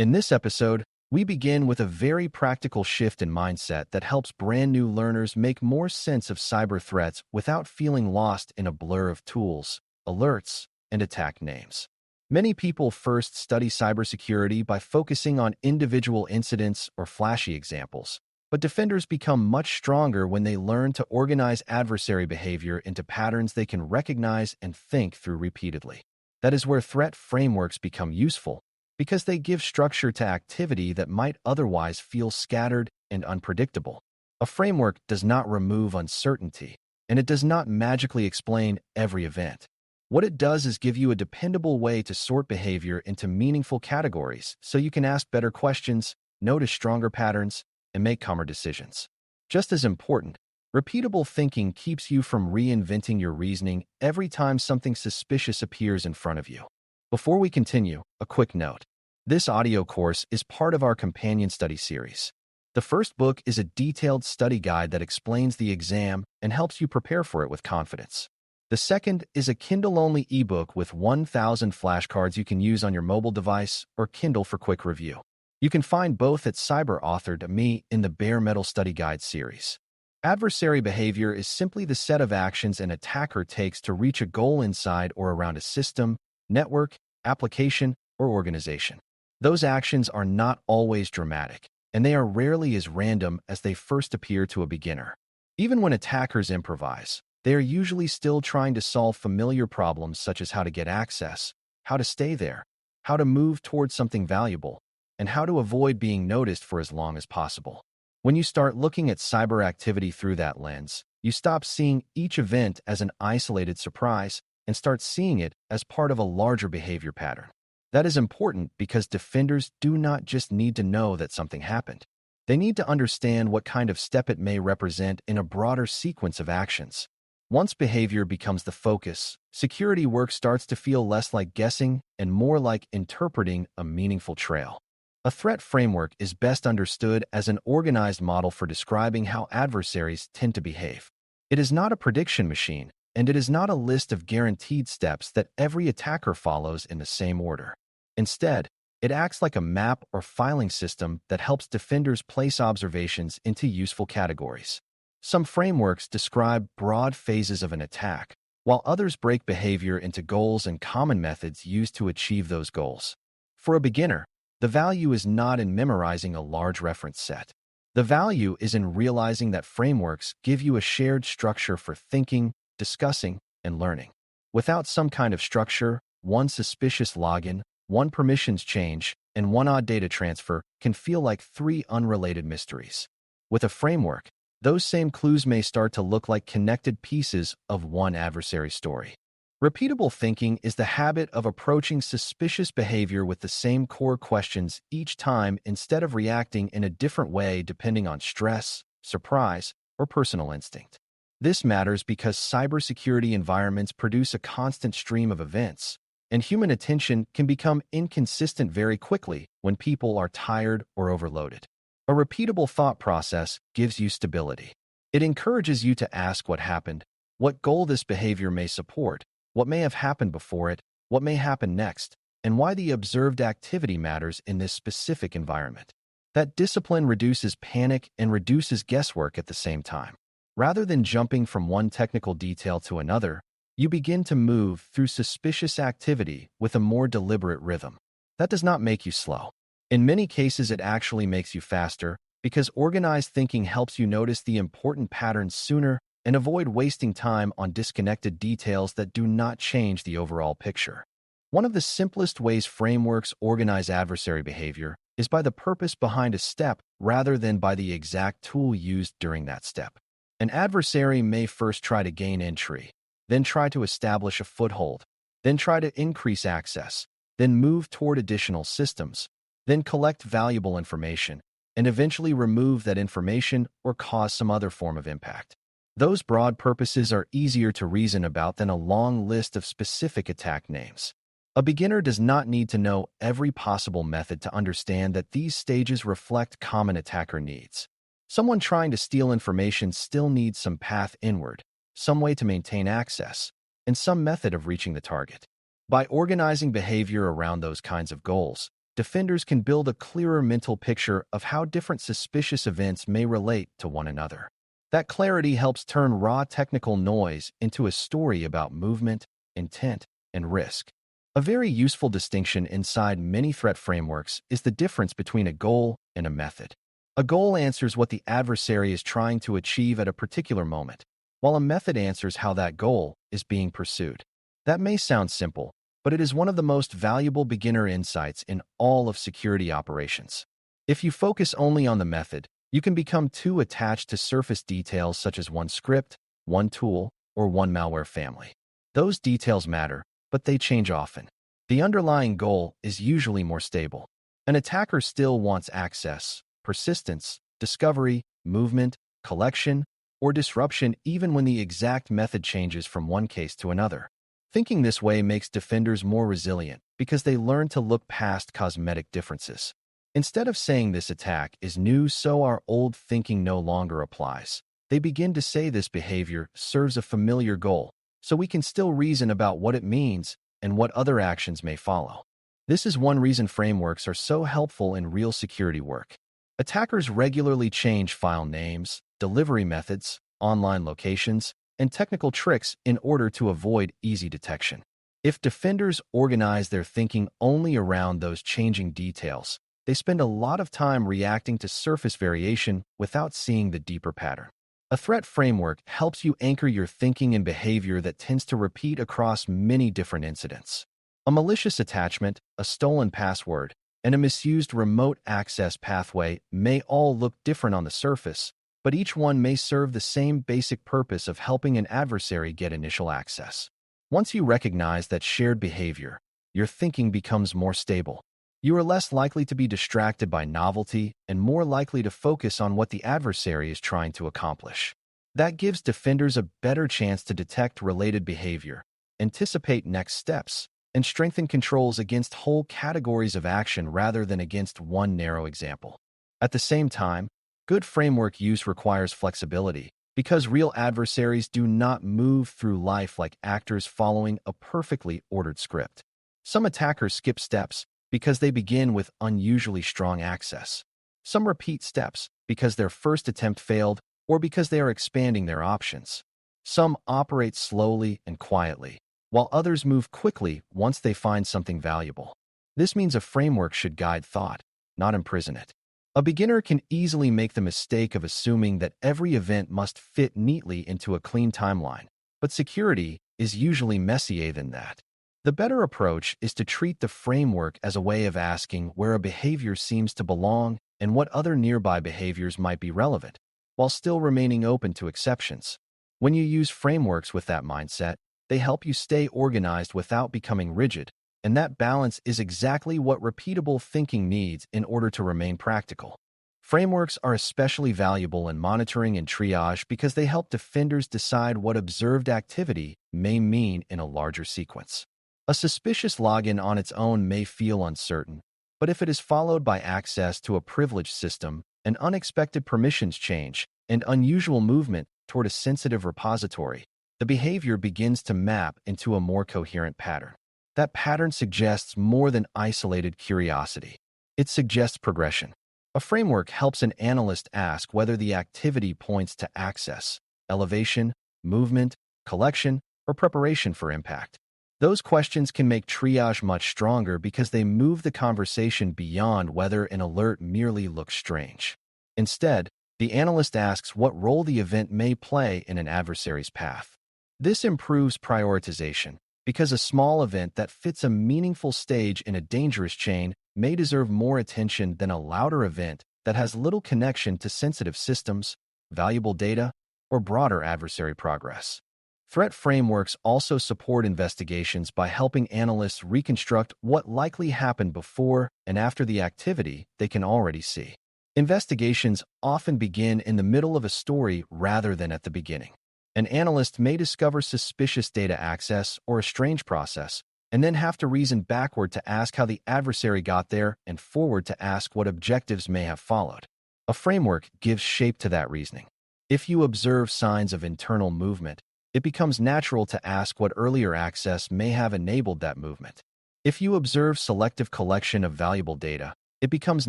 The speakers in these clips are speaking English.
In this episode, we begin with a very practical shift in mindset that helps brand new learners make more sense of cyber threats without feeling lost in a blur of tools, alerts, and attack names. Many people first study cybersecurity by focusing on individual incidents or flashy examples, but defenders become much stronger when they learn to organize adversary behavior into patterns they can recognize and think through repeatedly. That is where threat frameworks become useful, because they give structure to activity that might otherwise feel scattered and unpredictable. A framework does not remove uncertainty, and it does not magically explain every event. What it does is give you a dependable way to sort behavior into meaningful categories so you can ask better questions, notice stronger patterns, and make calmer decisions. Just as important, repeatable thinking keeps you from reinventing your reasoning every time something suspicious appears in front of you. Before we continue, a quick note. This audio course is part of our companion study series. The first book is a detailed study guide that explains the exam and helps you prepare for it with confidence. The second is a Kindle-only ebook with 1,000 flashcards you can use on your mobile device or Kindle for quick review. You can find both at CyberAuthor.me in the Bare Metal Study Guide series. Adversary behavior is simply the set of actions an attacker takes to reach a goal inside or around a system, network, application, or organization. Those actions are not always dramatic, and they are rarely as random as they first appear to a beginner. Even when attackers improvise, they are usually still trying to solve familiar problems such as how to get access, how to stay there, how to move towards something valuable, and how to avoid being noticed for as long as possible. When you start looking at cyber activity through that lens, you stop seeing each event as an isolated surprise and start seeing it as part of a larger behavior pattern. That is important because defenders do not just need to know that something happened. They need to understand what kind of step it may represent in a broader sequence of actions. Once behavior becomes the focus, security work starts to feel less like guessing and more like interpreting a meaningful trail. A threat framework is best understood as an organized model for describing how adversaries tend to behave. It is not a prediction machine, and it is not a list of guaranteed steps that every attacker follows in the same order. Instead, it acts like a map or filing system that helps defenders place observations into useful categories. Some frameworks describe broad phases of an attack, while others break behavior into goals and common methods used to achieve those goals. For a beginner, the value is not in memorizing a large reference set. The value is in realizing that frameworks give you a shared structure for thinking, discussing, and learning. Without some kind of structure, one suspicious login, one permissions change, and one odd data transfer can feel like three unrelated mysteries. With a framework, those same clues may start to look like connected pieces of one adversary story. Repeatable thinking is the habit of approaching suspicious behavior with the same core questions each time instead of reacting in a different way depending on stress, surprise, or personal instinct. This matters because cybersecurity environments produce a constant stream of events, and human attention can become inconsistent very quickly when people are tired or overloaded. A repeatable thought process gives you stability. It encourages you to ask what happened, what goal this behavior may support, what may have happened before it, what may happen next, and why the observed activity matters in this specific environment. That discipline reduces panic and reduces guesswork at the same time. Rather than jumping from one technical detail to another, you begin to move through suspicious activity with a more deliberate rhythm. That does not make you slow. In many cases, it actually makes you faster because organized thinking helps you notice the important patterns sooner and avoid wasting time on disconnected details that do not change the overall picture. One of the simplest ways frameworks organize adversary behavior is by the purpose behind a step rather than by the exact tool used during that step. An adversary may first try to gain entry, then try to establish a foothold, then try to increase access, then move toward additional systems, then collect valuable information, and eventually remove that information or cause some other form of impact. Those broad purposes are easier to reason about than a long list of specific attack names. A beginner does not need to know every possible method to understand that these stages reflect common attacker needs. Someone trying to steal information still needs some path inward, some way to maintain access, and some method of reaching the target. By organizing behavior around those kinds of goals, defenders can build a clearer mental picture of how different suspicious events may relate to one another. That clarity helps turn raw technical noise into a story about movement, intent, and risk. A very useful distinction inside many threat frameworks is the difference between a goal and a method. A goal answers what the adversary is trying to achieve at a particular moment, while a method answers how that goal is being pursued. That may sound simple, but it is one of the most valuable beginner insights in all of security operations. If you focus only on the method, you can become too attached to surface details such as one script, one tool, or one malware family. Those details matter, but they change often. The underlying goal is usually more stable. An attacker still wants access, persistence, discovery, movement, collection, or disruption even when the exact method changes from one case to another. Thinking this way makes defenders more resilient because they learn to look past cosmetic differences. Instead of saying this attack is new so our old thinking no longer applies, they begin to say this behavior serves a familiar goal, so we can still reason about what it means and what other actions may follow. This is one reason frameworks are so helpful in real security work. Attackers regularly change file names, delivery methods, online locations, and technical tricks in order to avoid easy detection. If defenders organize their thinking only around those changing details, they spend a lot of time reacting to surface variation without seeing the deeper pattern. A threat framework helps you anchor your thinking in behavior that tends to repeat across many different incidents. A malicious attachment, a stolen password, and a misused remote access pathway may all look different on the surface, but each one may serve the same basic purpose of helping an adversary get initial access. Once you recognize that shared behavior, your thinking becomes more stable. You are less likely to be distracted by novelty and more likely to focus on what the adversary is trying to accomplish. That gives defenders a better chance to detect related behavior, anticipate next steps, and strengthen controls against whole categories of action rather than against one narrow example. At the same time, good framework use requires flexibility, because real adversaries do not move through life like actors following a perfectly ordered script. Some attackers skip steps because they begin with unusually strong access. Some repeat steps because their first attempt failed or because they are expanding their options. Some operate slowly and quietly, while others move quickly once they find something valuable. This means a framework should guide thought, not imprison it. A beginner can easily make the mistake of assuming that every event must fit neatly into a clean timeline, but security is usually messier than that. The better approach is to treat the framework as a way of asking where a behavior seems to belong and what other nearby behaviors might be relevant, while still remaining open to exceptions. When you use frameworks with that mindset, they help you stay organized without becoming rigid, and that balance is exactly what repeatable thinking needs in order to remain practical. Frameworks are especially valuable in monitoring and triage because they help defenders decide what observed activity may mean in a larger sequence. A suspicious login on its own may feel uncertain, but if it is followed by access to a privileged system, an unexpected permissions change, and unusual movement toward a sensitive repository, the behavior begins to map into a more coherent pattern. That pattern suggests more than isolated curiosity. It suggests progression. A framework helps an analyst ask whether the activity points to access, elevation, movement, collection, or preparation for impact. Those questions can make triage much stronger because they move the conversation beyond whether an alert merely looks strange. Instead, the analyst asks what role the event may play in an adversary's path. This improves prioritization, because a small event that fits a meaningful stage in a dangerous chain may deserve more attention than a louder event that has little connection to sensitive systems, valuable data, or broader adversary progress. Threat frameworks also support investigations by helping analysts reconstruct what likely happened before and after the activity they can already see. Investigations often begin in the middle of a story rather than at the beginning. An analyst may discover suspicious data access or a strange process, and then have to reason backward to ask how the adversary got there and forward to ask what objectives may have followed. A framework gives shape to that reasoning. If you observe signs of internal movement, it becomes natural to ask what earlier access may have enabled that movement. If you observe selective collection of valuable data, it becomes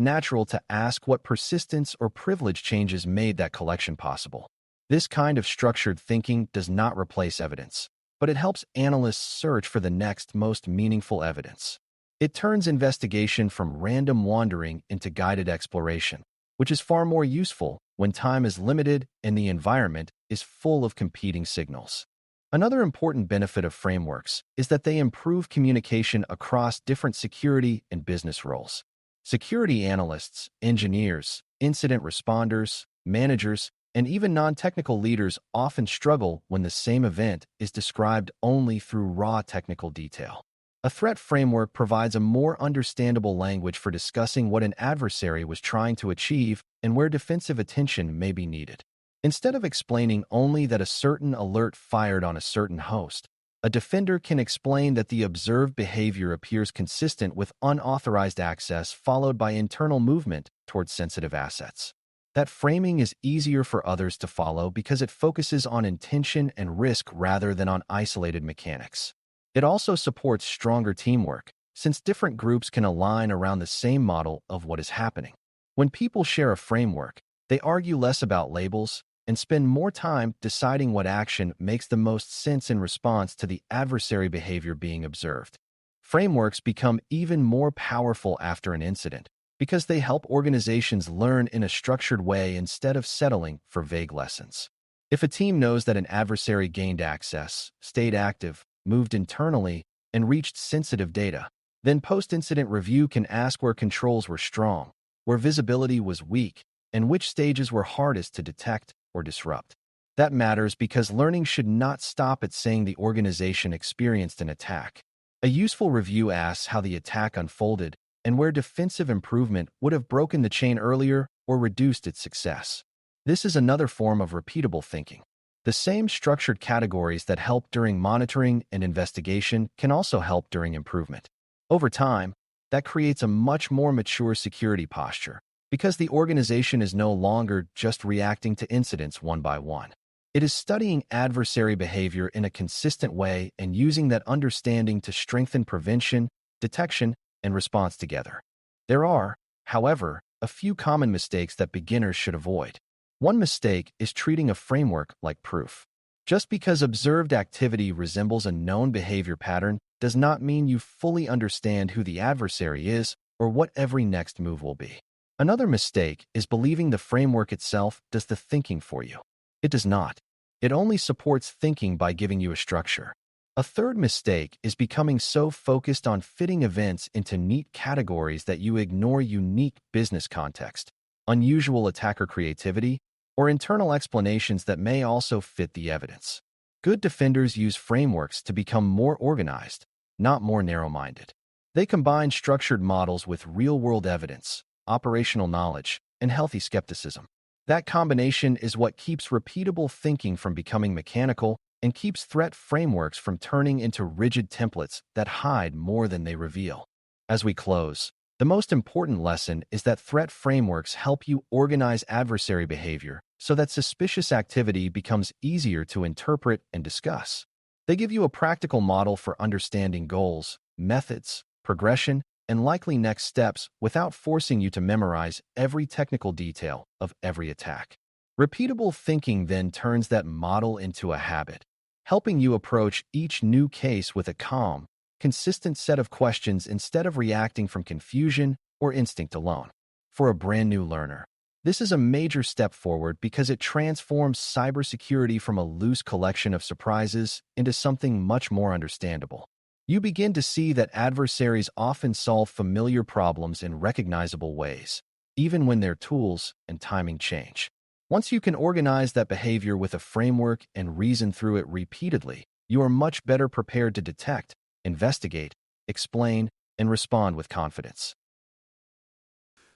natural to ask what persistence or privilege changes made that collection possible. This kind of structured thinking does not replace evidence, but it helps analysts search for the next most meaningful evidence. It turns investigation from random wandering into guided exploration, which is far more useful when time is limited and the environment is full of competing signals. Another important benefit of frameworks is that they improve communication across different security and business roles. Security analysts, engineers, incident responders, managers, and even non-technical leaders often struggle when the same event is described only through raw technical detail. A threat framework provides a more understandable language for discussing what an adversary was trying to achieve and where defensive attention may be needed. Instead of explaining only that a certain alert fired on a certain host, a defender can explain that the observed behavior appears consistent with unauthorized access followed by internal movement towards sensitive assets. That framing is easier for others to follow because it focuses on intention and risk rather than on isolated mechanics. It also supports stronger teamwork, since different groups can align around the same model of what is happening. When people share a framework, they argue less about labels and spend more time deciding what action makes the most sense in response to the adversary behavior being observed. Frameworks become even more powerful after an incident because they help organizations learn in a structured way instead of settling for vague lessons. If a team knows that an adversary gained access, stayed active, moved internally, and reached sensitive data, then post-incident review can ask where controls were strong, where visibility was weak, and which stages were hardest to detect or disrupt. That matters because learning should not stop at saying the organization experienced an attack. A useful review asks how the attack unfolded and where defensive improvement would have broken the chain earlier or reduced its success. This is another form of repeatable thinking. The same structured categories that help during monitoring and investigation can also help during improvement. Over time, that creates a much more mature security posture because the organization is no longer just reacting to incidents one by one. It is studying adversary behavior in a consistent way and using that understanding to strengthen prevention, detection, and response together. There are, however, a few common mistakes that beginners should avoid. One mistake is treating a framework like proof. Just because observed activity resembles a known behavior pattern does not mean you fully understand who the adversary is or what every next move will be. Another mistake is believing the framework itself does the thinking for you. It does not. It only supports thinking by giving you a structure. A third mistake is becoming so focused on fitting events into neat categories that you ignore unique business context, unusual attacker creativity, or internal explanations that may also fit the evidence. Good defenders use frameworks to become more organized, not more narrow-minded. They combine structured models with real-world evidence, operational knowledge, and healthy skepticism. That combination is what keeps repeatable thinking from becoming mechanical and keeps threat frameworks from turning into rigid templates that hide more than they reveal. As we close, the most important lesson is that threat frameworks help you organize adversary behavior so that suspicious activity becomes easier to interpret and discuss. They give you a practical model for understanding goals, methods, progression, and likely next steps without forcing you to memorize every technical detail of every attack. Repeatable thinking then turns that model into a habit, helping you approach each new case with a calm, consistent set of questions instead of reacting from confusion or instinct alone. For a brand new learner, this is a major step forward because it transforms cybersecurity from a loose collection of surprises into something much more understandable. You begin to see that adversaries often solve familiar problems in recognizable ways, even when their tools and timing change. Once you can organize that behavior with a framework and reason through it repeatedly, you are much better prepared to detect, investigate, explain, and respond with confidence.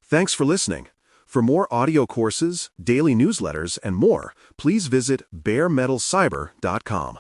Thanks for listening. For more audio courses, daily newsletters, and more, please visit BareMetalCyber.com.